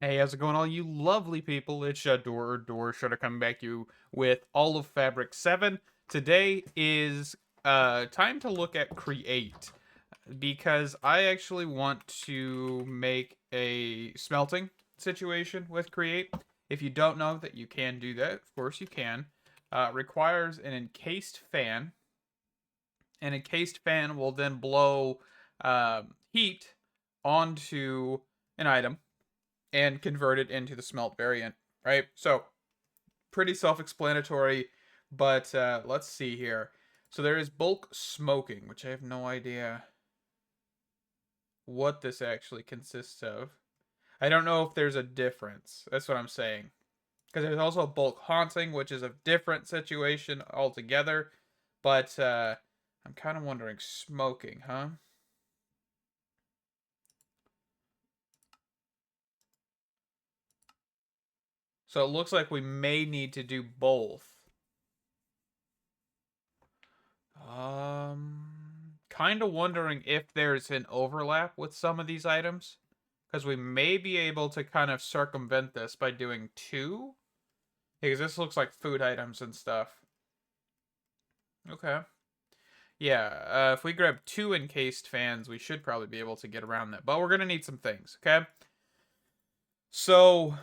Hey, how's it going, all you lovely people? It's Door Shutter coming back to you with all of Fabric 7. Today is time to look at Create because I actually want to make a smelting situation with Create. If you don't know that you can do that, of course you can. Requires an encased fan. An encased fan will then blow heat onto an item and convert it into the smelt variant, right? So pretty self-explanatory, but let's see here. So there is bulk smoking, which I have no idea what this actually consists of. I don't know if there's a difference. That's what I'm saying. Because there's also bulk haunting, which is a different situation altogether. But I'm kind of wondering, smoking, huh? So it looks like we may need to do both. Kind of wondering if there's an overlap with some of these items, because we may be able to kind of circumvent this by doing two, because this looks like food items and stuff. Okay. Yeah, if we grab two encased fans, we should probably be able to get around that, but we're gonna need some things, okay? So,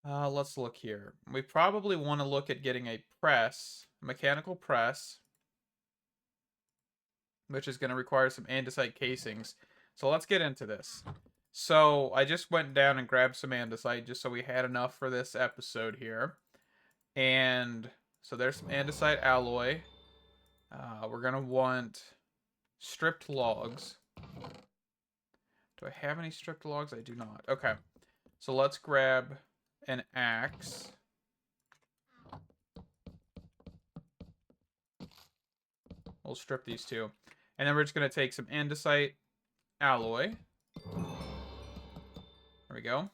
let's look here. We probably want to look at getting a press, mechanical press, which is going to require some andesite casings. So let's get into this. So I just went down and grabbed some andesite just so we had enough for this episode here. And so there's some andesite alloy. We're going to want stripped logs. Do I have any stripped logs? I do not. Okay. So let's grab an axe. We'll strip these two. And then we're just going to take some andesite alloy. There we go.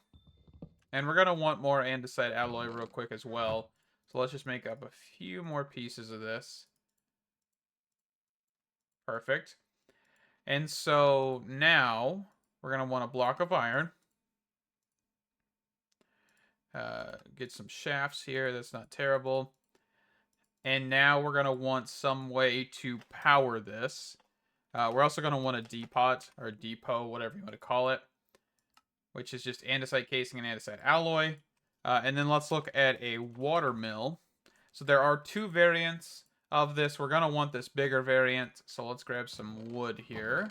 And we're going to want more andesite alloy real quick as well. So let's just make up a few more pieces of this. Perfect. And so now we're going to want a block of iron. Get some shafts here. That's not terrible. And now we're going to want some way to power this. We're also going to want a depot, or depot, whatever you want to call it, which is just andesite casing and andesite alloy. And then let's look at a water mill. So there are two variants of this. We're going to want this bigger variant. So let's grab some wood here.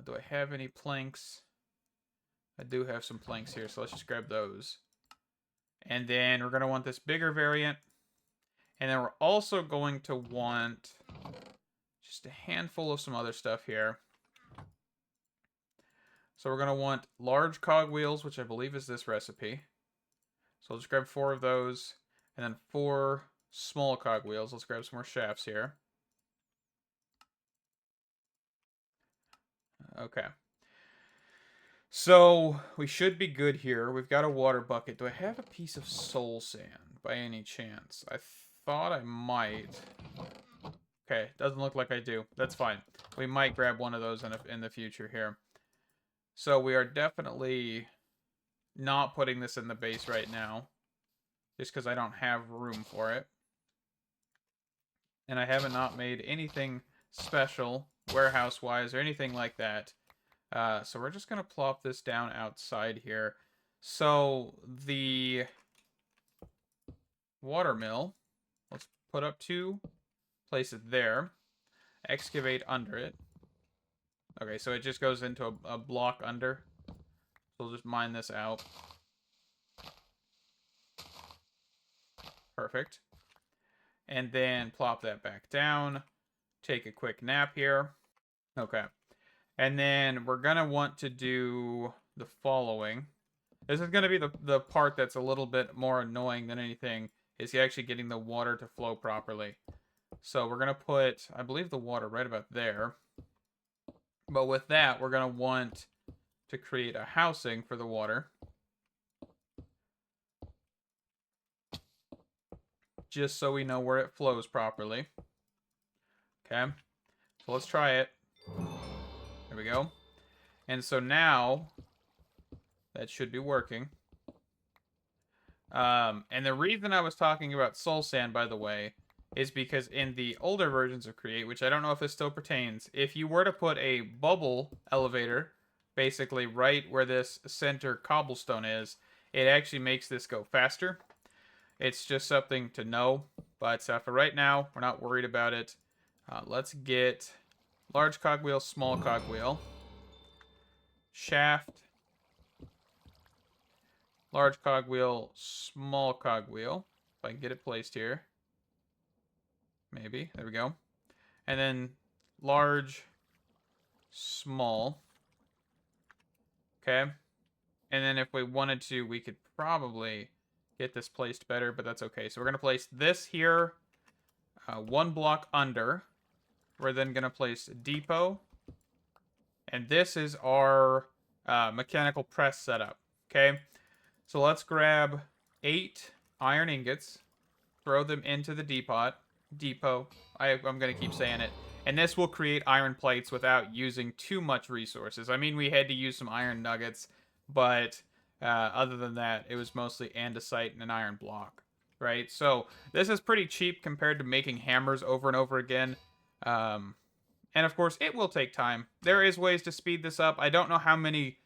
Do I have any planks? I do have some planks here, so let's just grab those. And then we're going to want this bigger variant. And then we're also going to want just a handful of some other stuff here. So we're going to want large cogwheels, which I believe is this recipe. So let's grab 4 of those. And then 4 small cogwheels. Let's grab some more shafts here. Okay. So we should be good here. We've got a water bucket. Do I have a piece of soul sand by any chance? I thought I might. Okay, doesn't look like I do. That's fine. We might grab one of those in the future here. So we are definitely not putting this in the base right now, just because I don't have room for it. And I haven't not made anything special warehouse-wise or anything like that. So we're just going to plop this down outside here. So the water mill, let's put up 2, place it there, excavate under it. Okay, so it just goes into a block under. So we'll just mine this out. Perfect. And then plop that back down. Take a quick nap here. Okay. And then we're going to want to do the following. This is going to be the part that's a little bit more annoying than anything, is actually getting the water to flow properly. So we're going to put, I believe, the water right about there. But with that, we're going to want to create a housing for the water. Just so we know where it flows properly. Okay. So let's try it. There we go. And so now, That should be working. And the reason I was talking about soul sand, by the way, is because in the older versions of Create, which I don't know if this still pertains, if you were to put a bubble elevator, basically right where this center cobblestone is, it actually makes this go faster. It's just something to know, but for right now, we're not worried about it. Let's get large cogwheel, small cogwheel, shaft, large cogwheel, small cogwheel. If I can get it placed here. Maybe. There we go. And then large, small. Okay. And then if we wanted to, we could probably get this placed better, but that's okay. So we're going to place this here, one block under. We're then going to place depot. And this is our mechanical press setup. Okay. So let's grab 8 iron ingots, throw them into the depot. I'm going to keep saying it. And this will create iron plates without using too much resources. I mean, we had to use some iron nuggets, but other than that, it was mostly andesite and an iron block, right? So this is pretty cheap compared to making hammers over and over again. And of course, it will take time. There is ways to speed this up. I don't know how many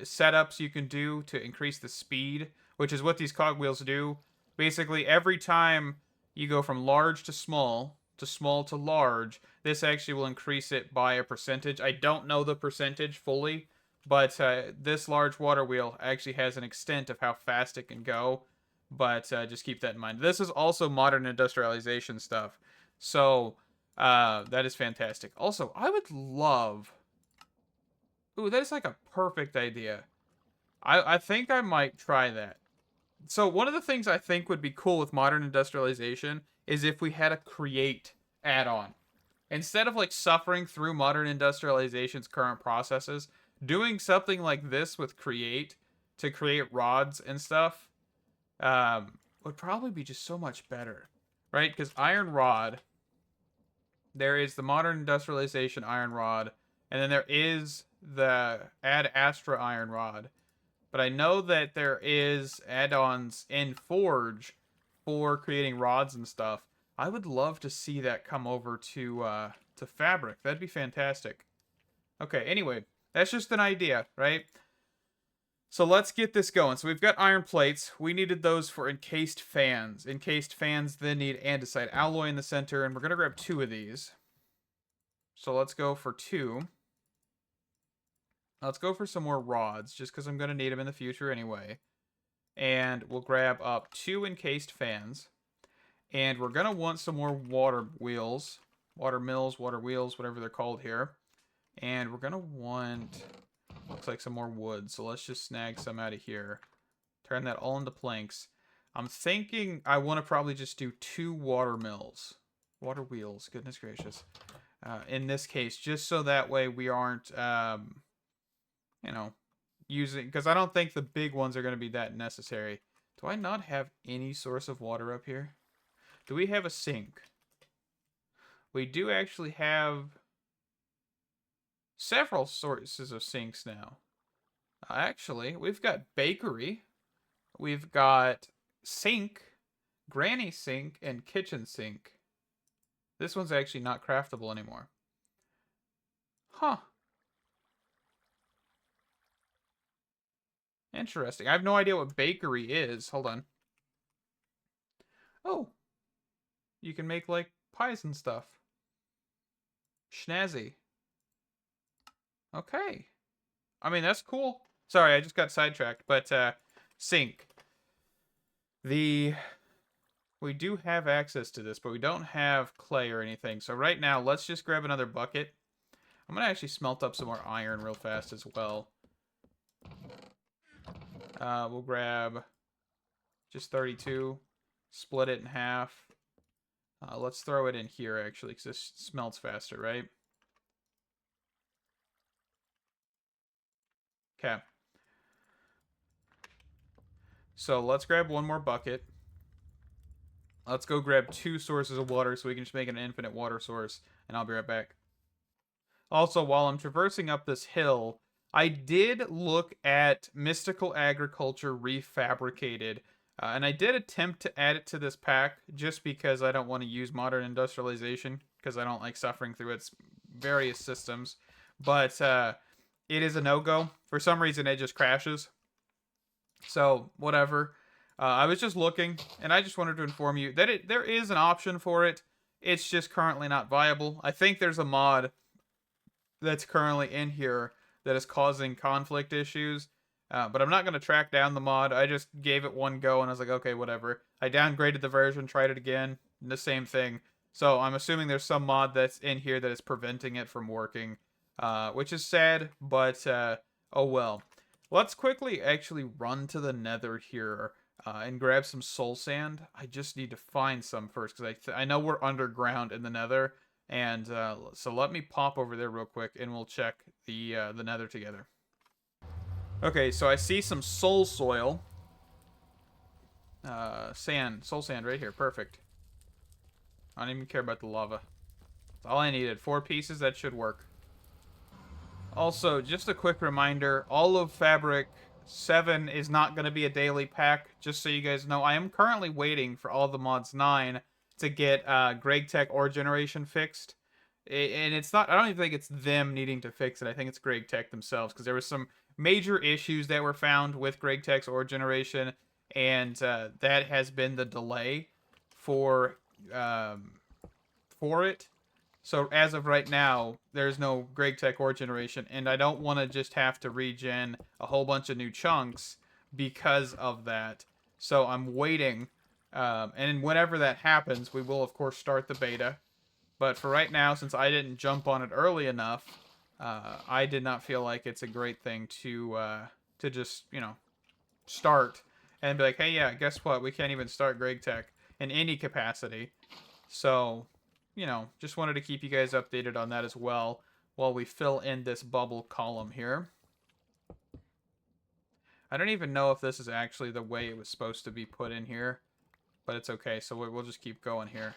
setups you can do to increase the speed, which is what these cogwheels do. Basically, every time you go from large to small to large, this actually will increase it by a percentage. I don't know the percentage fully, but this large water wheel actually has an extent of how fast it can go. But just keep that in mind. This is also modern industrialization stuff. So that is fantastic. Also, I would love... Ooh, that is like a perfect idea. I think I might try that. So one of the things I think would be cool with modern industrialization is if we had a create add-on. Instead of like suffering through modern industrialization's current processes, doing something like this with create to create rods and stuff would probably be just so much better, right? Because iron rod, there is the modern industrialization iron rod, and then there is the Ad Astra iron rod. But I know that there is add-ons in Forge for creating rods and stuff. I would love to see that come over to Fabric. That'd be fantastic. Okay, anyway, that's just an idea, right? So let's get this going. So we've got iron plates. We needed those for encased fans. Encased fans then need andesite alloy in the center, and we're going to grab 2 of these. So let's go for 2. Let's go for some more rods, just because I'm going to need them in the future anyway. And we'll grab up 2 encased fans. And we're going to want some more water wheels. Water mills, water wheels, whatever they're called here. And we're going to want, looks like some more wood. So let's just snag some out of here. Turn that all into planks. I'm thinking I want to probably just do 2 water mills. Water wheels, goodness gracious. In this case, just so that way we aren't... you know, using, because I don't think the big ones are going to be that necessary. Do I not have any source of water up here? Do we have a sink? We do actually have several sources of sinks now. Actually, we've got bakery. We've got sink, granny sink, and kitchen sink. This one's actually not craftable anymore. Huh. Interesting. I have no idea what bakery is. Hold on. Oh. You can make, like, pies and stuff. Schnazzy. Okay. I mean, that's cool. Sorry, I just got sidetracked. But, sink. We do have access to this, but we don't have clay or anything. So right now, let's just grab another bucket. I'm going to actually smelt up some more iron real fast as well. We'll grab just 32, split it in half. Let's throw it in here, actually, because this smelts faster, right? Okay. So let's grab one more bucket. Let's go grab 2 sources of water so we can just make an infinite water source, and I'll be right back. Also, while I'm traversing up this hill, I did look at Mystical Agriculture Refabricated, and I did attempt to add it to this pack just because I don't want to use Modern Industrialization because I don't like suffering through its various systems. But it is a no-go. For some reason, it just crashes. So whatever. I was just looking, and I just wanted to inform you that there is an option for it. It's just currently not viable. I think there's a mod that's currently in here that is causing conflict issues. But I'm not going to track down the mod. I just gave it one go and I was like, okay, whatever. I downgraded the version, tried it again, the same thing. So I'm assuming there's some mod that's in here that is preventing it from working, which is sad, but oh well. Let's quickly actually run to the Nether here and grab some soul sand. I just need to find some first because I know we're underground in the Nether, and so let me pop over there real quick, and we'll check the Nether together. Okay, so I see some soul soil. Sand, soul sand right here. Perfect. I don't even care about the lava. That's all I needed. 4 pieces, that should work. Also, just a quick reminder, all of Fabric 7 is not going to be a daily pack, just so you guys know. I am currently waiting for all the mods 9 to get Greg Tech ore generation fixed. And it's not, I don't even think it's them needing to fix it. I think it's Greg Tech themselves, because there was some major issues that were found with Greg Tech's ore generation, and that has been the delay for it. So as of right now, there's no Greg Tech ore generation, and I don't want to just have to regen a whole bunch of new chunks because of that. So I'm waiting, and whenever that happens, we will of course start the beta. But for right now, since I didn't jump on it early enough, I did not feel like it's a great thing to just start and be like, hey, yeah, guess what? We can't even start Greg Tech in any capacity. So just wanted to keep you guys updated on that as well while we fill in this bubble column here. I don't even know if this is actually the way it was supposed to be put in here, but it's okay. So we'll just keep going here.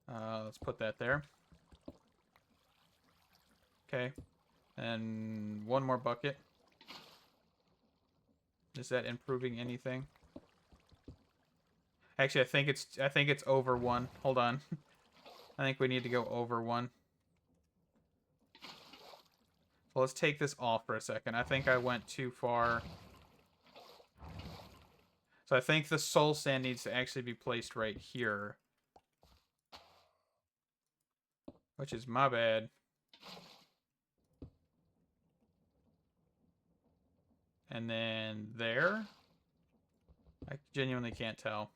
Let's put that there. Okay. And one more bucket. Is that improving anything? Actually, I think it's over 1. Hold on. I think we need to go over 1. So let's take this off for a second. I think I went too far. So I think the soul sand needs to actually be placed right here. Which is my bad. And then there. I genuinely can't tell.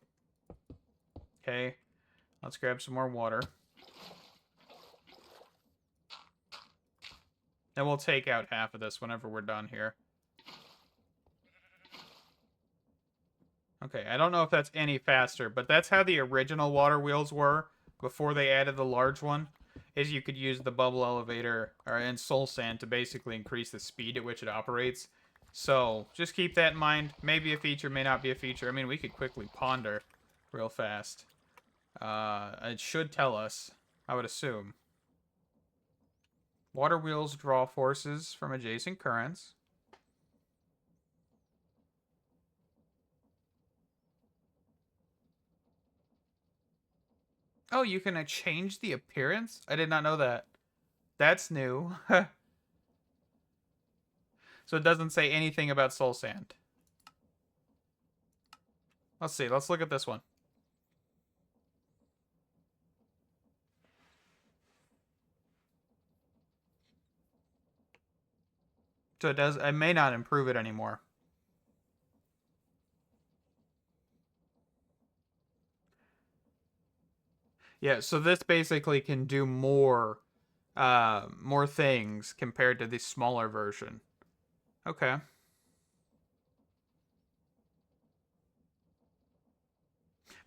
Okay. Let's grab some more water. And we'll take out half of this whenever we're done here. Okay, I don't know if that's any faster, but that's how the original water wheels were before they added the large one. Is you could use the bubble elevator and soul sand to basically increase the speed at which it operates. So just keep that in mind. Maybe a feature, may not be a feature. I mean, we could quickly ponder real fast. It should tell us, I would assume. Water wheels draw forces from adjacent currents. Oh, you can change the appearance? I did not know that. That's new. So it doesn't say anything about soul sand. Let's see. Let's look at this one. So it does. I may not improve it anymore. Yeah, so this basically can do more things compared to the smaller version. Okay.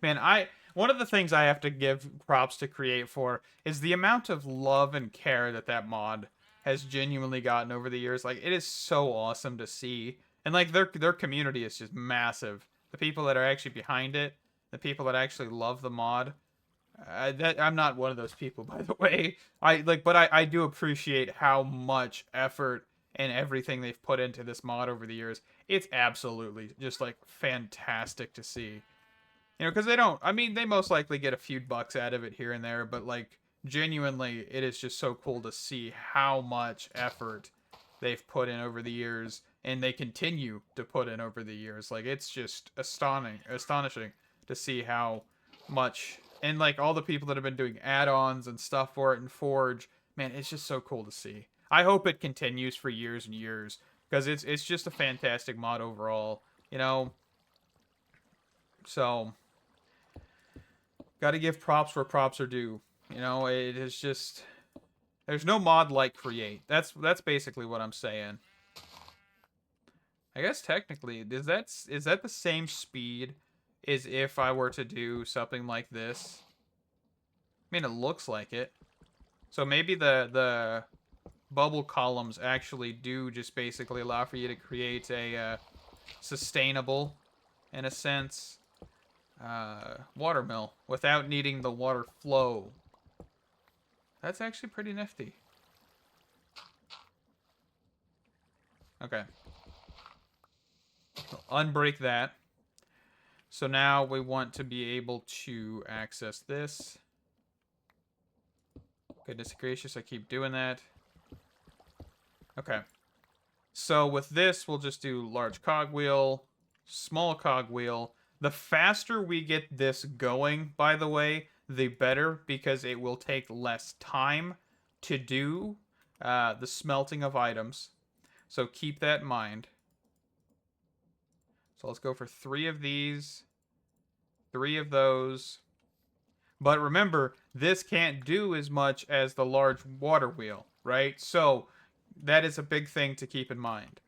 Man, one of the things I have to give props to Create for is the amount of love and care that mod has genuinely gotten over the years. Like, it is so awesome to see. And like their community is just massive. The people that are actually behind it, the people that actually love the mod, I'm not one of those people, by the way. But I do appreciate how much effort and everything they've put into this mod over the years. It's absolutely just like fantastic to see. You know, because they don't. I mean, they most likely get a few bucks out of it here and there, but like genuinely, it is just so cool to see how much effort they've put in over the years, and they continue to put in over the years. Like it's just astonishing to see how much, and like all the people that have been doing add-ons and stuff for it and Forge. Man, it's just so cool to see. I hope it continues for years and years because it's just a fantastic mod overall. You know, so got to give props where props are due. You know, it is just there's no mod like Create. That's basically what I'm saying. I guess technically, is that the same speed as if I were to do something like this? I mean, it looks like it. So maybe the bubble columns actually do just basically allow for you to create a sustainable, in a sense, water mill without needing the water flow. That's actually pretty nifty. Okay. Unbreak that. So now we want to be able to access this. Goodness gracious, I keep doing that. Okay. So with this, we'll just do large cogwheel, small cogwheel. The faster we get this going, by the way, the better, because it will take less time to do the smelting of items. So keep that in mind. So let's go for 3 of these, 3 of those. But remember, this can't do as much as the large water wheel, right? So that is a big thing to keep in mind.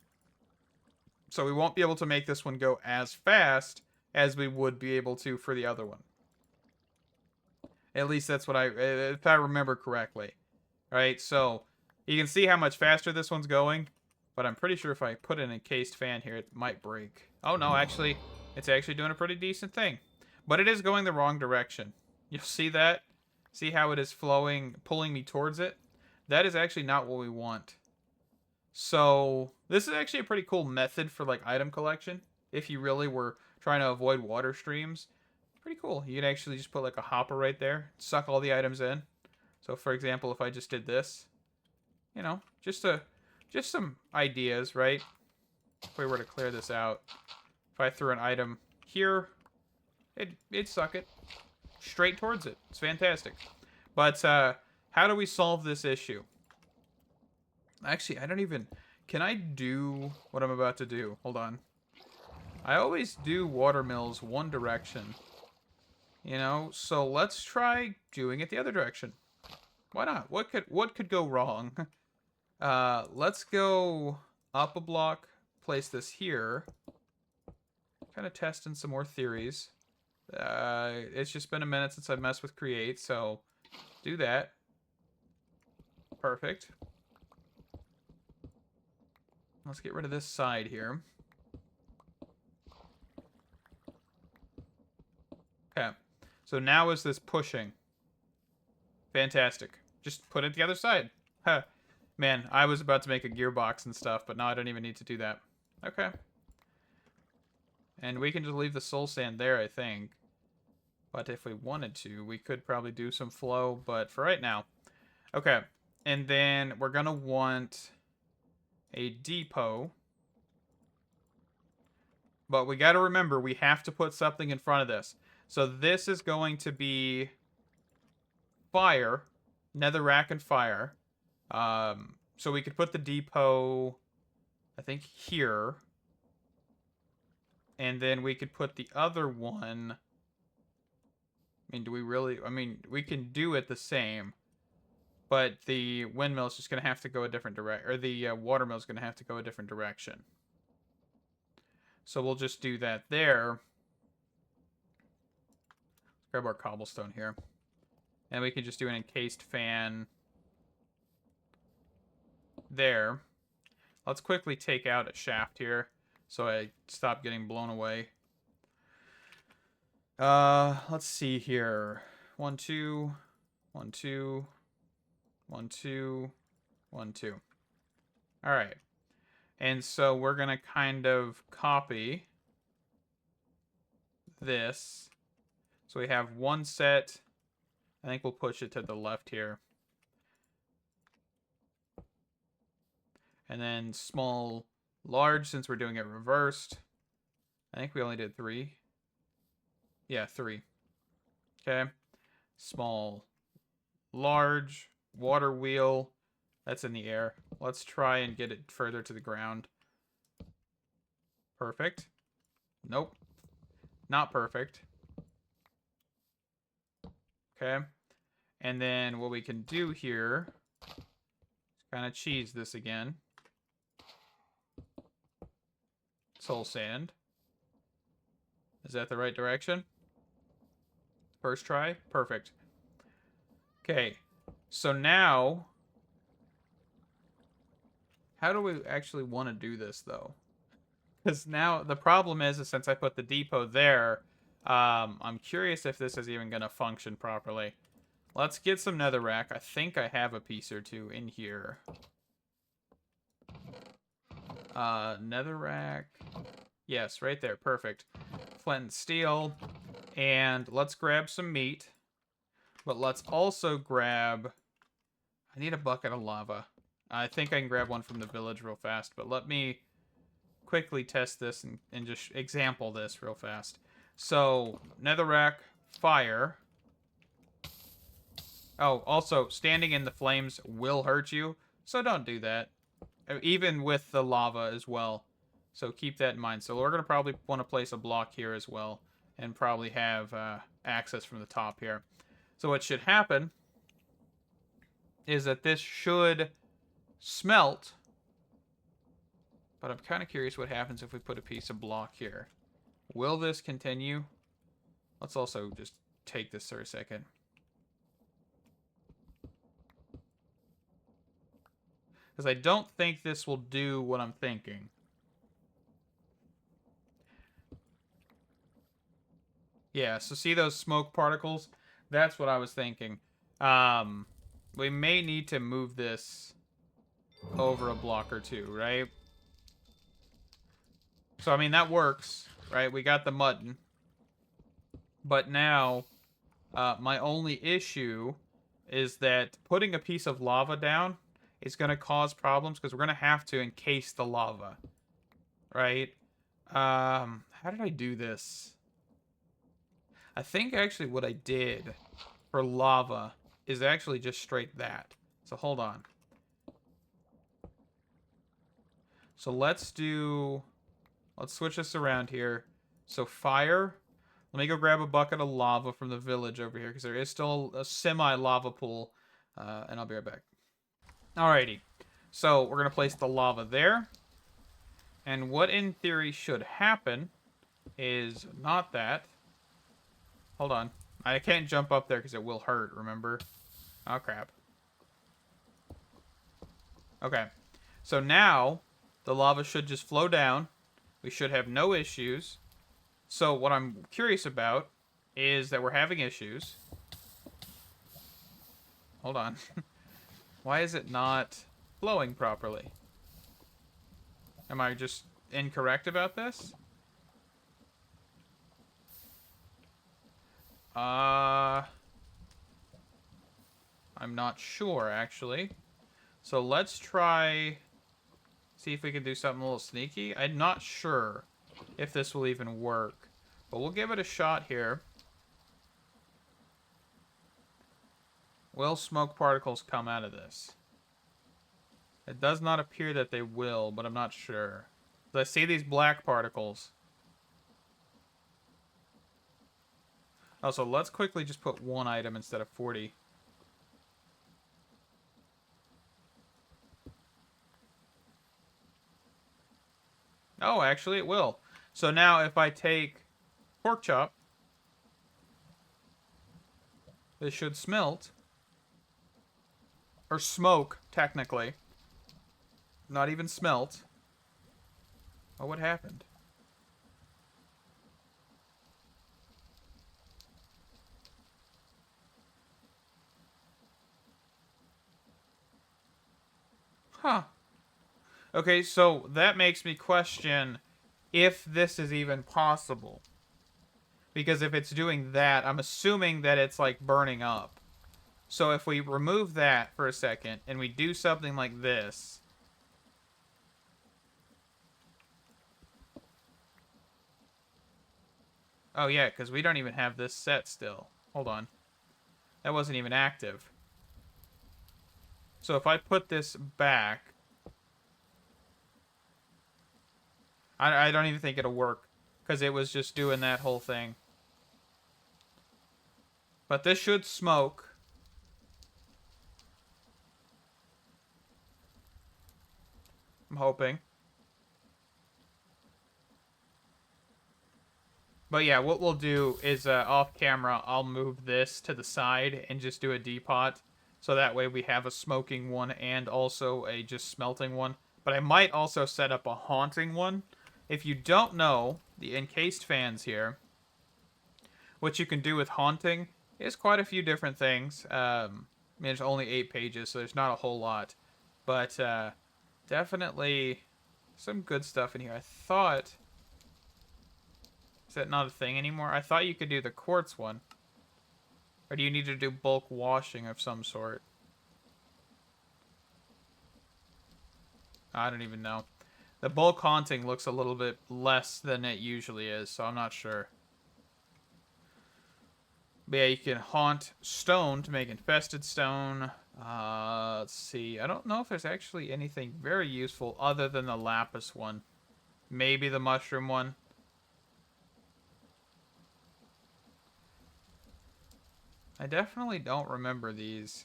So we won't be able to make this one go as fast as we would be able to for the other one. At least that's what if I remember correctly. Right? So you can see how much faster this one's going. But I'm pretty sure if I put an encased fan here, it might break. Oh no, actually, it's actually doing a pretty decent thing. But it is going the wrong direction. You'll see that? See how it is flowing, pulling me towards it? That is actually not what we want. So this is actually a pretty cool method for like item collection. If you really were trying to avoid water streams, pretty cool. You could actually just put like a hopper right there, suck all the items in. So for example, if I just did this, you know, just some ideas, right? If we were to clear this out, if I threw an item here, it'd suck it straight towards it. It's fantastic. But how do we solve this issue? Actually, I don't even... Can I do what I'm about to do? Hold on. I always do water mills one direction. You know, so let's try doing it the other direction. Why not? What could go wrong? Let's go up a block, place this here. Kind of testing some more theories. It's just been a minute since I've messed with Create, so do that. Perfect. Let's get rid of this side here. Okay. So now is this pushing? Fantastic. Just put it the other side. Huh. Man, I was about to make a gearbox and stuff, but now I don't even need to do that. Okay. And we can just leave the soul sand there, I think. But if we wanted to, we could probably do some flow, but for right now. Okay. And then we're going to want a depot. But we got to remember, we have to put something in front of this. So this is going to be fire, netherrack and fire. So we could put the depot, I think, here. And then we could put the other one... I mean, do we really... I mean, we can do it the same. But the windmill is just going to have to go a different direction. Or the water mill is going to have to go a different direction. So we'll just do that there. Grab our cobblestone here. And we can just do an encased fan there. Let's quickly take out a shaft here so I stop getting blown away. Let's see here. 1, 2, 1, 2, 1, 2, 1, 2. All right. And so we're going to kind of copy this. So we have one set. I think we'll push it to the left here. And then small, large, since we're doing it reversed. I think we only did 3. Yeah, 3. Okay. Small, large, water wheel. That's in the air. Let's try and get it further to the ground. Perfect. Nope. Not perfect. Okay. And then what we can do here is kind of cheese this again. Soul sand. Is that the right direction? First try? Perfect. Okay. So now, how do we actually want to do this, though? Because now the problem is since I put the depot there, I'm curious if this is even going to function properly. Let's get some netherrack. I think I have a piece or two in here. Netherrack. Yes, right there. Perfect. Flint and steel. And let's grab some meat. But let's also grab... I need a bucket of lava. I think I can grab one from the village real fast. But let me quickly test this and just example this real fast. So, netherrack, fire. Oh, also, standing in the flames will hurt you. So don't do that. Even with the lava as well. So keep that in mind. So we're going to probably want to place a block here as well. And probably have access from the top here. So what should happen is that this should smelt. But I'm kind of curious what happens if we put a piece of block here. Will this continue? Let's also just take this for a second. Because I don't think this will do what I'm thinking. Yeah, so see those smoke particles? That's what I was thinking. We may need to move this over a block or two, right? So, I mean, that works, right? We got the mutton. But now, my only issue is that putting a piece of lava down is going to cause problems because we're going to have to encase the lava, right? How did I do this? I think actually what I did for lava is actually just straight that. So hold on. So let's switch this around here. So fire. Let me go grab a bucket of lava from the village over here because there is still a semi-lava pool. And I'll be right back. Alrighty. So we're going to place the lava there. And what in theory should happen is not that. Hold on. I can't jump up there because it will hurt, remember? Oh, crap. Okay. So now, the lava should just flow down. We should have no issues. So what I'm curious about is that we're having issues. Hold on. Why is it not flowing properly? Am I just incorrect about this? I'm not sure, actually. So let's try... see if we can do something a little sneaky. I'm not sure if this will even work. But we'll give it a shot here. Will smoke particles come out of this? It does not appear that they will, but I'm not sure. I see these black particles. Oh, so let's quickly just put one item instead of 40. Oh, actually it will. So now if I take pork chop, this should smelt. Or smoke, technically. Not even smelt. Oh, what happened? Huh. Okay, so that makes me question if this is even possible. Because if it's doing that, I'm assuming that it's like burning up. So if we remove that for a second and we do something like this. Oh yeah, because we don't even have this set still. Hold on. That wasn't even active. So if I put this back, I don't even think it'll work. Because it was just doing that whole thing. But this should smoke. I'm hoping. But yeah, what we'll do is off camera, I'll move this to the side and just do a depot. So that way we have a smoking one and also a just smelting one. But I might also set up a haunting one. If you don't know, the encased fans here, what you can do with haunting is quite a few different things. I mean, there's only 8 pages, so there's not a whole lot. But definitely some good stuff in here. I thought... Is that not a thing anymore? I thought you could do the quartz one. Or do you need to do bulk washing of some sort? I don't even know. The bulk haunting looks a little bit less than it usually is, so I'm not sure. But yeah, you can haunt stone to make infested stone. Let's see. I don't know if there's actually anything very useful other than the lapis one. Maybe the mushroom one. I definitely don't remember these.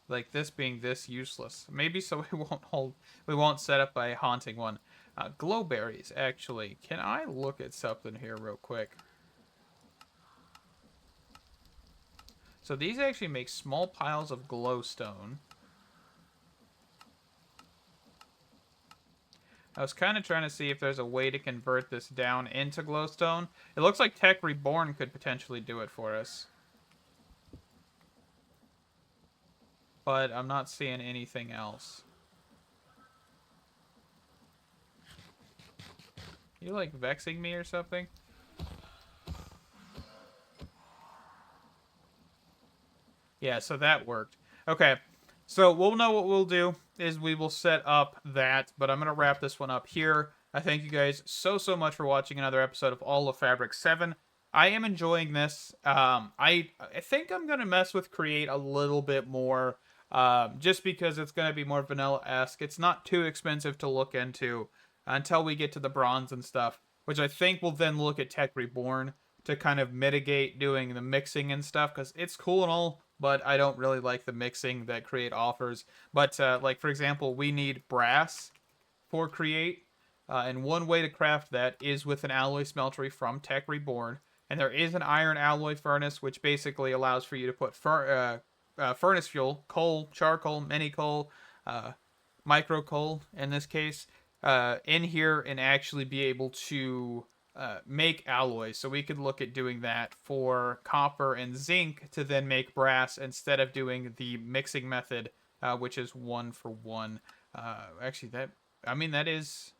Like this being this useless. Maybe so we won't set up a haunting one. Glowberries, actually. Can I look at something here real quick? So these actually make small piles of glowstone. I was kind of trying to see if there's a way to convert this down into glowstone. It looks like Tech Reborn could potentially do it for us. But I'm not seeing anything else. You like vexing me or something? Yeah, so that worked. Okay, so we'll know what we'll do is we will set up that, but I'm going to wrap this one up here. I thank you guys so much for watching another episode of All of Fabric 7. I am enjoying this. I think I'm going to mess with Create a little bit more, just because it's going to be more vanilla-esque. It's not too expensive to look into until we get to the bronze and stuff, which I think we'll then look at Tech Reborn to kind of mitigate doing the mixing and stuff, because it's cool and all, but I don't really like the mixing that Create offers. But like for example, we need brass for Create, and one way to craft that is with an alloy smeltery from Tech Reborn. And there is an iron alloy furnace, which basically allows for you to put furnace fuel, coal, charcoal, mini coal, micro coal in this case, in here and actually be able to make alloys. So we could look at doing that for copper and zinc to then make brass instead of doing the mixing method, which is 1-for-1. Actually, that is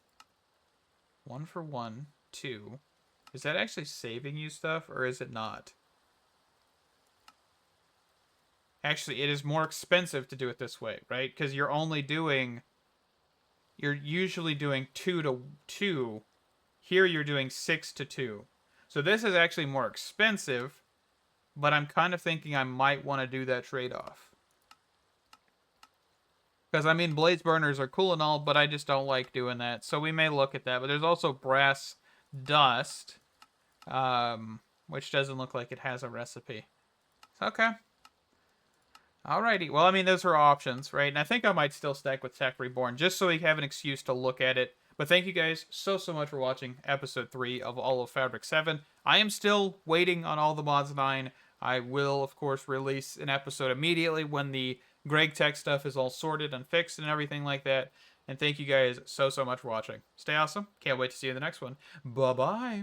1-for-1, 2. Is that actually saving you stuff or is it not? Actually, it is more expensive to do it this way, right? Because you're usually doing 2-to-2. Here you're doing 6-to-2. So this is actually more expensive, but I'm kind of thinking I might want to do that trade-off. Because, I mean, blaze burners are cool and all, but I just don't like doing that. So we may look at that. But there's also brass dust, which doesn't look like it has a recipe. Okay. Alrighty. Well, I mean, those are options, right? And I think I might still stack with Tech Reborn just so we have an excuse to look at it. But thank you guys so much for watching episode 3 of All of Fabric 7. I am still waiting on all the mods 9. I will, of course, release an episode immediately when the Greg Tech stuff is all sorted and fixed and everything like that. And thank you guys so much for watching. Stay awesome. Can't wait to see you in the next one. Bye-bye.